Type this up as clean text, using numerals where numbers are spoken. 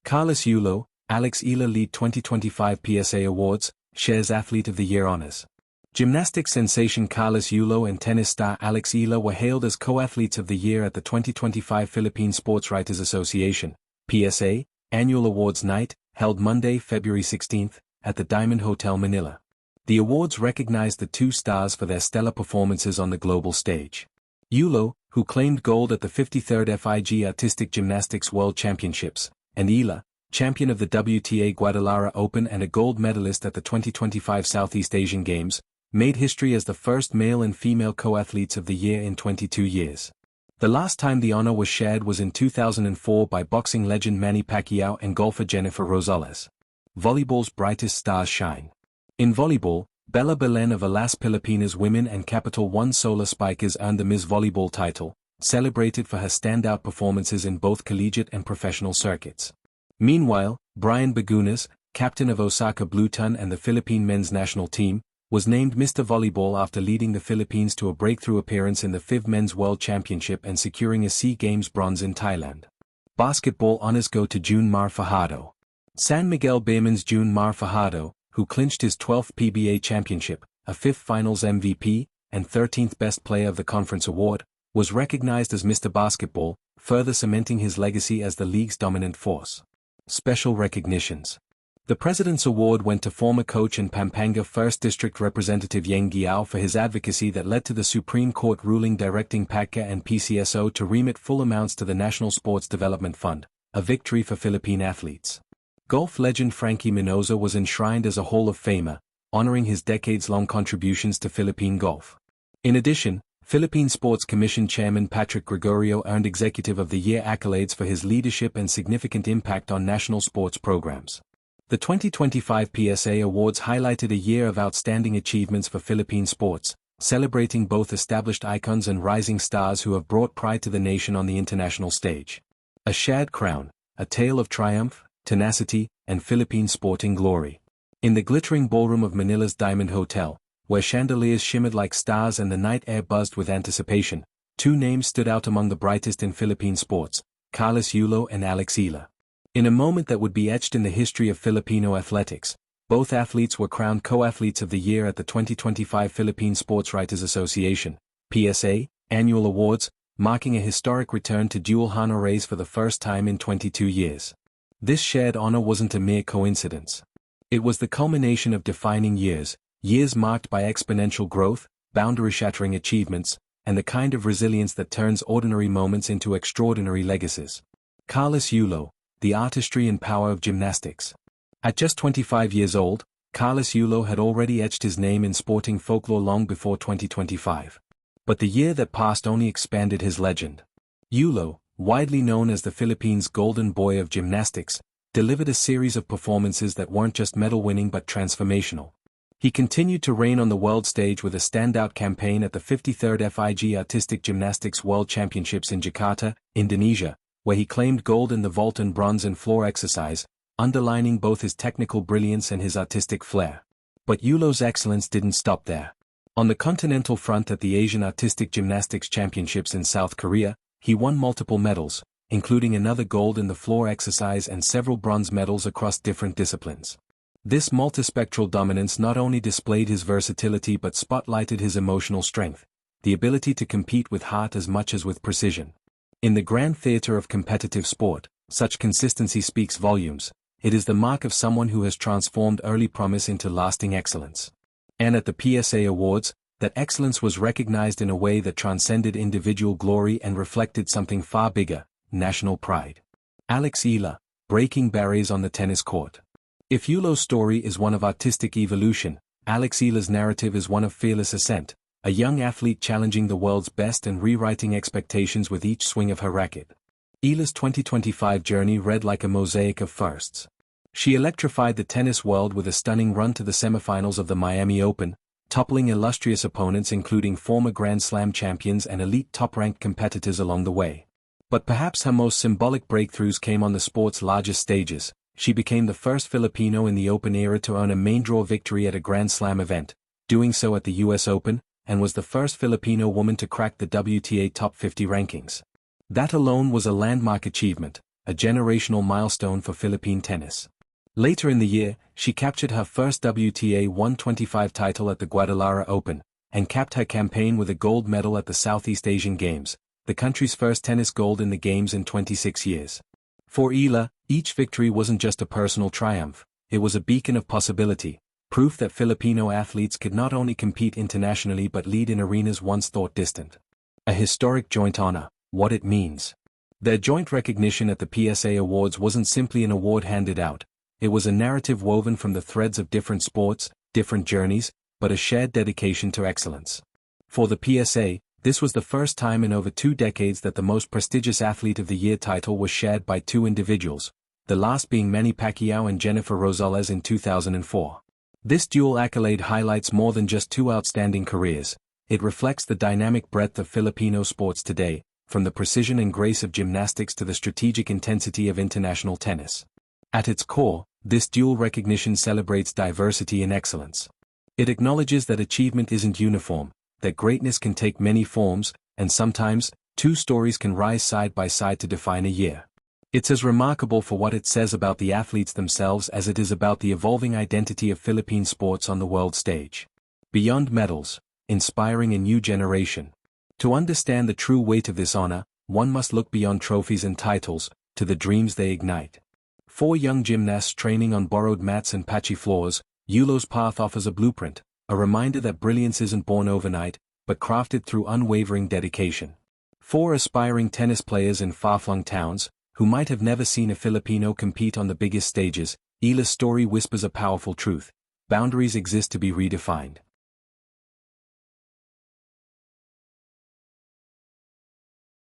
Carlos Yulo, Alex Eala lead 2025 PSA Awards, shares Athlete of the Year honors. Gymnastics sensation Carlos Yulo and tennis star Alex Eala were hailed as co-athletes of the year at the 2025 Philippine Sports Writers Association, PSA, annual awards night, held Monday, February 16, at the Diamond Hotel Manila. The awards recognized the two stars for their stellar performances on the global stage. Yulo, who claimed gold at the 53rd FIG Artistic Gymnastics World Championships, and Eala, champion of the WTA Guadalajara Open and a gold medalist at the 2025 Southeast Asian Games, made history as the first male and female co-athletes of the year in 22 years. The last time the honor was shared was in 2004 by boxing legend Manny Pacquiao and golfer Jennifer Rosales. Volleyball's brightest stars shine. In volleyball, Bella Belen of Alas Pilipinas Women and Capital One Solar Spikers earned the Miss Volleyball title, celebrated for her standout performances in both collegiate and professional circuits. Meanwhile, Brian Bagunas, captain of Osaka Bluetun and the Philippine men's national team, was named Mr. Volleyball after leading the Philippines to a breakthrough appearance in the FIV Men's World Championship and securing a SEA Games bronze in Thailand. Basketball honors go to June Mar Fajardo. San Miguel Baymen's June Mar Fajardo, who clinched his 12th PBA championship, a 5th Finals MVP, and 13th Best Player of the Conference award, was recognized as Mr. Basketball, further cementing his legacy as the league's dominant force. Special recognitions. The President's Award went to former coach and Pampanga 1st District Representative Yang Giao for his advocacy that led to the Supreme Court ruling directing PACA and PCSO to remit full amounts to the National Sports Development Fund, a victory for Philippine athletes. Golf legend Frankie Minoza was enshrined as a Hall of Famer, honoring his decades-long contributions to Philippine golf. In addition, Philippine Sports Commission Chairman Patrick Gregorio earned Executive of the Year accolades for his leadership and significant impact on national sports programs. The 2025 PSA Awards highlighted a year of outstanding achievements for Philippine sports, celebrating both established icons and rising stars who have brought pride to the nation on the international stage. A shared crown, a tale of triumph, tenacity, and Philippine sporting glory. In the glittering ballroom of Manila's Diamond Hotel, where chandeliers shimmered like stars and the night air buzzed with anticipation, two names stood out among the brightest in Philippine sports, Carlos Yulo and Alex Eala. In a moment that would be etched in the history of Filipino athletics, both athletes were crowned co-athletes of the year at the 2025 Philippine Sports Writers Association, PSA, annual awards, marking a historic return to dual honorees for the first time in 22 years. This shared honor wasn't a mere coincidence. It was the culmination of defining years marked by exponential growth, boundary-shattering achievements, and the kind of resilience that turns ordinary moments into extraordinary legacies. Carlos Yulo, the artistry and power of gymnastics. At just 25 years old, Carlos Yulo had already etched his name in sporting folklore long before 2025. But the year that passed only expanded his legend. Yulo, widely known as the Philippines' golden boy of gymnastics, delivered a series of performances that weren't just medal-winning but transformational. He continued to reign on the world stage with a standout campaign at the 53rd FIG Artistic Gymnastics World Championships in Jakarta, Indonesia, where he claimed gold in the vault and bronze in floor exercise, underlining both his technical brilliance and his artistic flair. But Yulo's excellence didn't stop there. On the continental front at the Asian Artistic Gymnastics Championships in South Korea, he won multiple medals, including another gold in the floor exercise and several bronze medals across different disciplines. This multispectral dominance not only displayed his versatility but spotlighted his emotional strength, the ability to compete with heart as much as with precision. In the grand theater of competitive sport, such consistency speaks volumes. It is the mark of someone who has transformed early promise into lasting excellence. And at the PSA Awards, that excellence was recognized in a way that transcended individual glory and reflected something far bigger, national pride. Alex Eala, breaking barriers on the tennis court. If Yulo's story is one of artistic evolution, Alex Eala's narrative is one of fearless ascent, a young athlete challenging the world's best and rewriting expectations with each swing of her racket. Eala's 2025 journey read like a mosaic of firsts. She electrified the tennis world with a stunning run to the semifinals of the Miami Open, toppling illustrious opponents including former Grand Slam champions and elite top-ranked competitors along the way. But perhaps her most symbolic breakthroughs came on the sport's largest stages. She became the first Filipino in the Open era to earn a main draw victory at a Grand Slam event, doing so at the US Open, and was the first Filipino woman to crack the WTA Top 50 rankings. That alone was a landmark achievement, a generational milestone for Philippine tennis. Later in the year, she captured her first WTA 125 title at the Guadalajara Open, and capped her campaign with a gold medal at the Southeast Asian Games, the country's first tennis gold in the Games in 26 years. For Eala, each victory wasn't just a personal triumph, it was a beacon of possibility, proof that Filipino athletes could not only compete internationally but lead in arenas once thought distant. A historic joint honor, what it means. Their joint recognition at the PSA Awards wasn't simply an award handed out, it was a narrative woven from the threads of different sports, different journeys, but a shared dedication to excellence. For the PSA, this was the first time in over 2 decades that the most prestigious Athlete of the Year title was shared by 2 individuals, the last being Manny Pacquiao and Jennifer Rosales in 2004. This dual accolade highlights more than just 2 outstanding careers, it reflects the dynamic breadth of Filipino sports today, from the precision and grace of gymnastics to the strategic intensity of international tennis. At its core, this dual recognition celebrates diversity and excellence. It acknowledges that achievement isn't uniform, that greatness can take many forms, and sometimes, 2 stories can rise side by side to define a year. It's as remarkable for what it says about the athletes themselves as it is about the evolving identity of Philippine sports on the world stage. Beyond medals, inspiring a new generation. To understand the true weight of this honor, one must look beyond trophies and titles, to the dreams they ignite. 4 young gymnasts training on borrowed mats and patchy floors, Yulo's path offers a blueprint, a reminder that brilliance isn't born overnight, but crafted through unwavering dedication. 4 aspiring tennis players in far-flung towns, who might have never seen a Filipino compete on the biggest stages, Eala's story whispers a powerful truth: boundaries exist to be redefined.